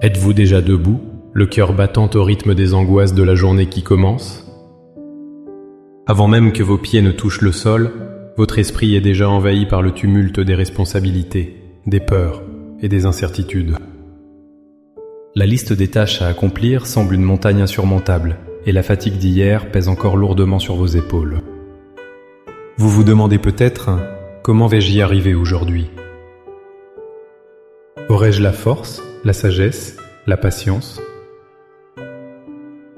Êtes-vous déjà debout, le cœur battant au rythme des angoisses de la journée qui commence? Avant même que vos pieds ne touchent le sol, votre esprit est déjà envahi par le tumulte des responsabilités, des peurs et des incertitudes. La liste des tâches à accomplir semble une montagne insurmontable, et la fatigue d'hier pèse encore lourdement sur vos épaules. Vous vous demandez peut-être « Comment vais-je y arriver aujourd'hui ?» Aurais-je la force, la sagesse, la patience?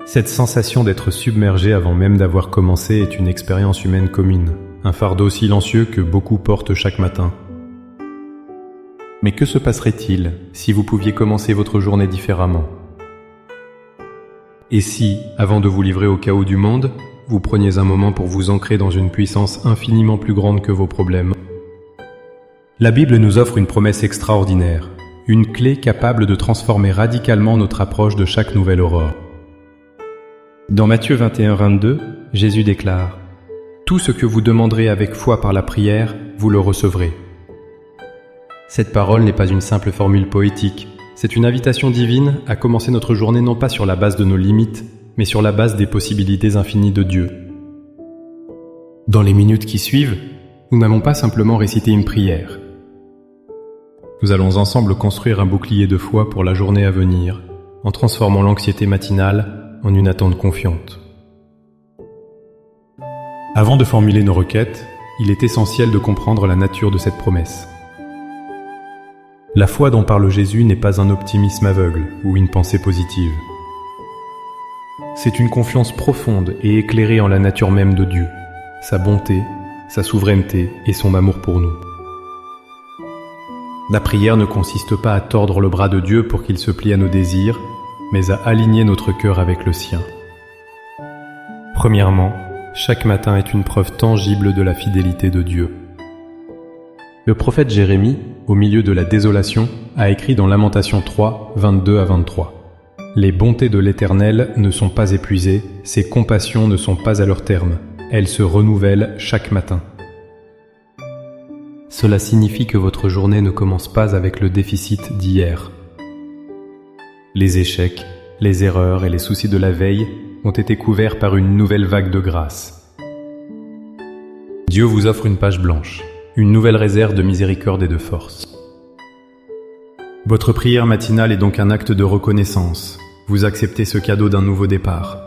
Cette sensation d'être submergé avant même d'avoir commencé est une expérience humaine commune, un fardeau silencieux que beaucoup portent chaque matin. Mais que se passerait-il si vous pouviez commencer votre journée différemment? Et si, avant de vous livrer au chaos du monde, vous preniez un moment pour vous ancrer dans une puissance infiniment plus grande que vos problèmes? La Bible nous offre une promesse extraordinaire, une clé capable de transformer radicalement notre approche de chaque nouvelle aurore. Dans Matthieu 21-22, Jésus déclare « Tout ce que vous demanderez avec foi par la prière, vous le recevrez. » Cette parole n'est pas une simple formule poétique, c'est une invitation divine à commencer notre journée non pas sur la base de nos limites, mais sur la base des possibilités infinies de Dieu. Dans les minutes qui suivent, nous n'allons pas simplement réciter une prière. Nous allons ensemble construire un bouclier de foi pour la journée à venir, en transformant l'anxiété matinale en une attente confiante. Avant de formuler nos requêtes, il est essentiel de comprendre la nature de cette promesse. La foi dont parle Jésus n'est pas un optimisme aveugle ou une pensée positive. C'est une confiance profonde et éclairée en la nature même de Dieu, sa bonté, sa souveraineté et son amour pour nous. La prière ne consiste pas à tordre le bras de Dieu pour qu'il se plie à nos désirs, mais à aligner notre cœur avec le sien. Premièrement, chaque matin est une preuve tangible de la fidélité de Dieu. Le prophète Jérémie, au milieu de la désolation, a écrit dans Lamentations 3, 22-23. « Les bontés de l'Éternel ne sont pas épuisées, ses compassions ne sont pas à leur terme, elles se renouvellent chaque matin. » Cela signifie que votre journée ne commence pas avec le déficit d'hier. Les échecs, les erreurs et les soucis de la veille ont été couverts par une nouvelle vague de grâce. Dieu vous offre une page blanche, une nouvelle réserve de miséricorde et de force. Votre prière matinale est donc un acte de reconnaissance. Vous acceptez ce cadeau d'un nouveau départ.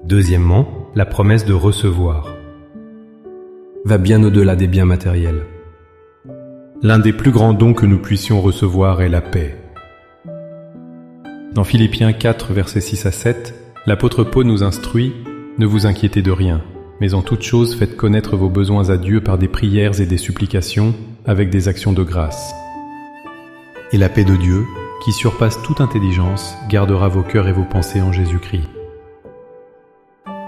Deuxièmement, la promesse de recevoir va bien au-delà des biens matériels. L'un des plus grands dons que nous puissions recevoir est la paix. Dans Philippiens 4, versets 6 à 7, l'apôtre Paul nous instruit « Ne vous inquiétez de rien, mais en toute chose faites connaître vos besoins à Dieu par des prières et des supplications, avec des actions de grâce. Et la paix de Dieu, qui surpasse toute intelligence, gardera vos cœurs et vos pensées en Jésus-Christ. »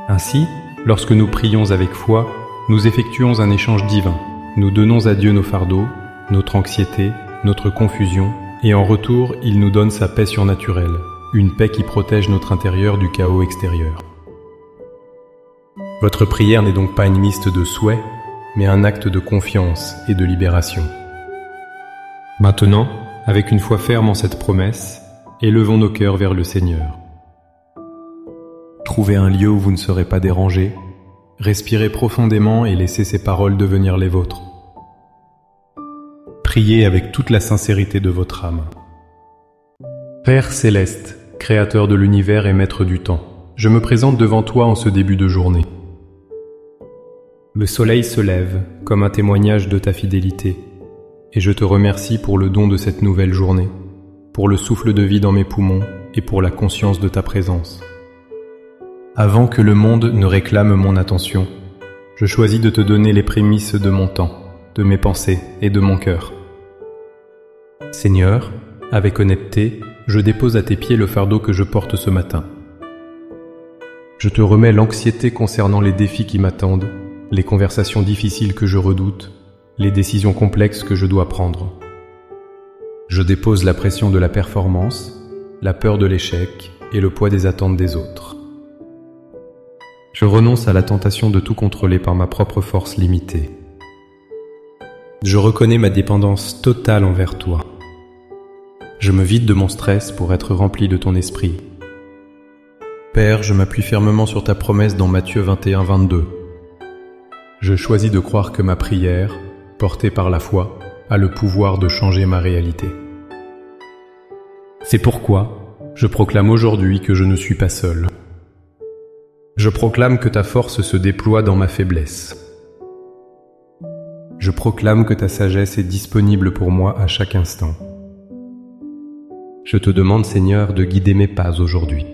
Ainsi, lorsque nous prions avec foi, nous effectuons un échange divin. Nous donnons à Dieu nos fardeaux, notre anxiété, notre confusion, et en retour, il nous donne sa paix surnaturelle, une paix qui protège notre intérieur du chaos extérieur. Votre prière n'est donc pas une liste de souhaits, mais un acte de confiance et de libération. Maintenant, avec une foi ferme en cette promesse, élevons nos cœurs vers le Seigneur. Trouvez un lieu où vous ne serez pas dérangé, respirez profondément et laissez ces paroles devenir les vôtres. Priez avec toute la sincérité de votre âme. Père céleste, créateur de l'univers et maître du temps, je me présente devant toi en ce début de journée. Le soleil se lève comme un témoignage de ta fidélité, et je te remercie pour le don de cette nouvelle journée, pour le souffle de vie dans mes poumons et pour la conscience de ta présence. Avant que le monde ne réclame mon attention, je choisis de te donner les prémices de mon temps, de mes pensées et de mon cœur. Seigneur, avec honnêteté, je dépose à tes pieds le fardeau que je porte ce matin. Je te remets l'anxiété concernant les défis qui m'attendent, les conversations difficiles que je redoute, les décisions complexes que je dois prendre. Je dépose la pression de la performance, la peur de l'échec et le poids des attentes des autres. Je renonce à la tentation de tout contrôler par ma propre force limitée. Je reconnais ma dépendance totale envers toi. Je me vide de mon stress pour être rempli de ton esprit. Père, je m'appuie fermement sur ta promesse dans Matthieu 21-22. Je choisis de croire que ma prière, portée par la foi, a le pouvoir de changer ma réalité. C'est pourquoi je proclame aujourd'hui que je ne suis pas seul. Je proclame que ta force se déploie dans ma faiblesse. Je proclame que ta sagesse est disponible pour moi à chaque instant. Je te demande, Seigneur, de guider mes pas aujourd'hui.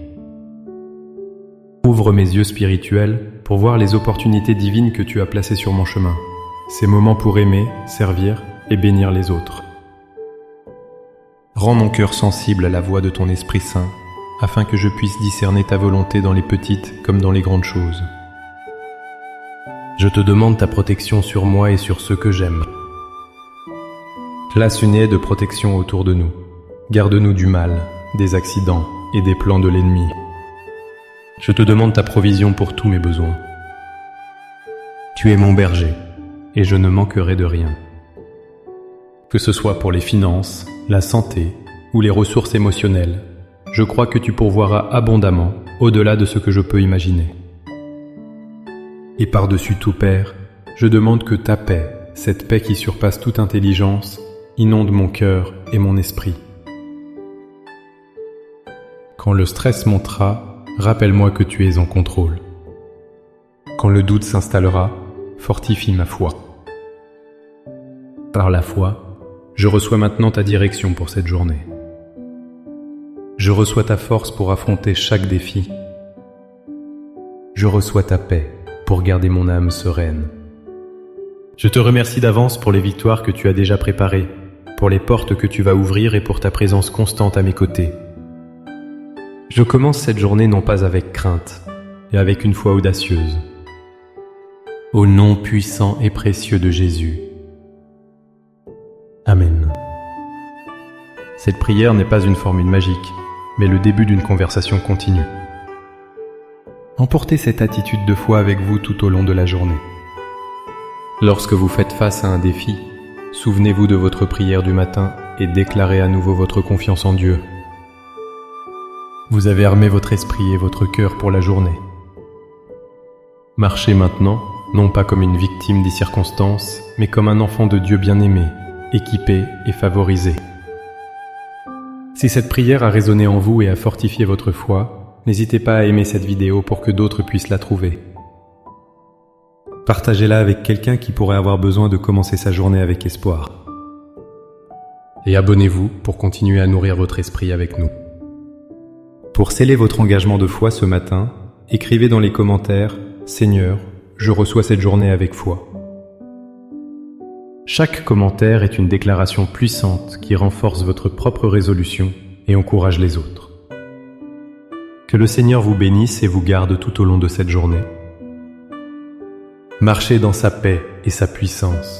Ouvre mes yeux spirituels pour voir les opportunités divines que tu as placées sur mon chemin. Ces moments pour aimer, servir et bénir les autres. Rends mon cœur sensible à la voix de ton Esprit Saint, afin que je puisse discerner ta volonté dans les petites comme dans les grandes choses. Je te demande ta protection sur moi et sur ceux que j'aime. Place une haie de protection autour de nous. Garde-nous du mal, des accidents et des plans de l'ennemi. Je te demande ta provision pour tous mes besoins. Tu es mon berger, et je ne manquerai de rien. Que ce soit pour les finances, la santé ou les ressources émotionnelles, je crois que tu pourvoiras abondamment au-delà de ce que je peux imaginer. Et par-dessus tout, Père, je demande que ta paix, cette paix qui surpasse toute intelligence, inonde mon cœur et mon esprit. Quand le stress montera, rappelle-moi que tu es en contrôle. Quand le doute s'installera, fortifie ma foi. Par la foi, je reçois maintenant ta direction pour cette journée. Je reçois ta force pour affronter chaque défi. Je reçois ta paix pour garder mon âme sereine. Je te remercie d'avance pour les victoires que tu as déjà préparées, pour les portes que tu vas ouvrir et pour ta présence constante à mes côtés. Je commence cette journée non pas avec crainte, mais avec une foi audacieuse. Au nom puissant et précieux de Jésus. Amen. Cette prière n'est pas une formule magique, mais le début d'une conversation continue. Emportez cette attitude de foi avec vous tout au long de la journée. Lorsque vous faites face à un défi, souvenez-vous de votre prière du matin et déclarez à nouveau votre confiance en Dieu. Vous avez armé votre esprit et votre cœur pour la journée. Marchez maintenant, non pas comme une victime des circonstances, mais comme un enfant de Dieu bien-aimé, équipé et favorisé. Si cette prière a résonné en vous et a fortifié votre foi, n'hésitez pas à aimer cette vidéo pour que d'autres puissent la trouver. Partagez-la avec quelqu'un qui pourrait avoir besoin de commencer sa journée avec espoir. Et abonnez-vous pour continuer à nourrir votre esprit avec nous. Pour sceller votre engagement de foi ce matin, écrivez dans les commentaires « Seigneur, je reçois cette journée avec foi ». Chaque commentaire est une déclaration puissante qui renforce votre propre résolution et encourage les autres. Que le Seigneur vous bénisse et vous garde tout au long de cette journée. Marchez dans sa paix et sa puissance.